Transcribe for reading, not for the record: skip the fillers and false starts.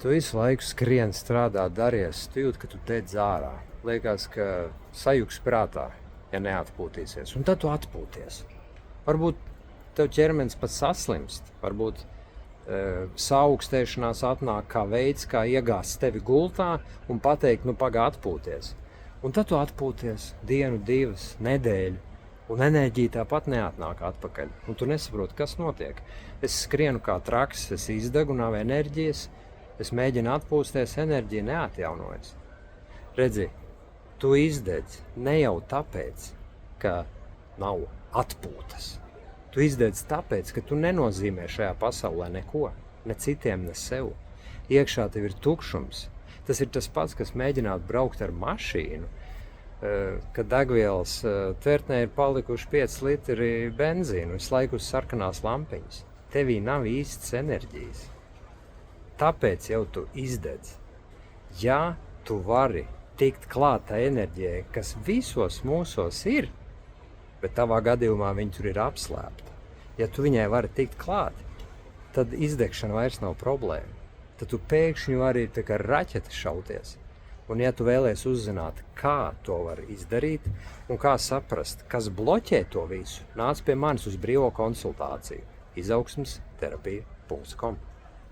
Tu visu laiku skrien, strādā, daries, tu jūti, ka tu dedz ārā. Liekas, ka sajūgs prātā, ja neatpūtīsies. Un tad tu atpūties. Varbūt tev ķermenis pat saslimst, varbūt saaugstēšanās atnāk kā veids, kā iegāzt tevi gultā un pateikt, nu pagā atpūties. Un tad tu atpūties dienu, divas, nedēļu, un enerģija tāpat neatnāk atpakaļ. Un tu nesaproti, kas notiek. Es skrienu kā traks, es izdegu, nav enerģijas, es mēģinu atpūsties, enerģija neatjaunojas. Redzi, tu izdedz ne jau tāpēc, ka nav atpūtas. Tu izdedz tāpēc, ka tu nenozīmē šajā pasaulē neko, ne citiem, ne sev. Iekšā tev ir tukšums. Tas ir tas pats, kas mēģināt braukt ar mašīnu, kad degvielas tvertnē ir palikuši 5 litri benzīnu, visu laiku uz sarkanās lampiņas. Tevī nav īstas enerģijas. Tāpēc jau tu izdedz. Ja tu vari tikt klāt tā enerģijai, kas visos mūsos ir, bet tavā gadījumā viņa tur ir apslēpta. Ja tu viņai vari tikt klāt, tad izdegšana vairs nav problēma. Tad tu pēkšņi vari tā kā raķete šauties. Un ja tu vēlies uzzināt, kā to var izdarīt un kā saprast, kas bloķē to visu, nāc pie manis uz brīvo konsultāciju izaugsmesterapija.com.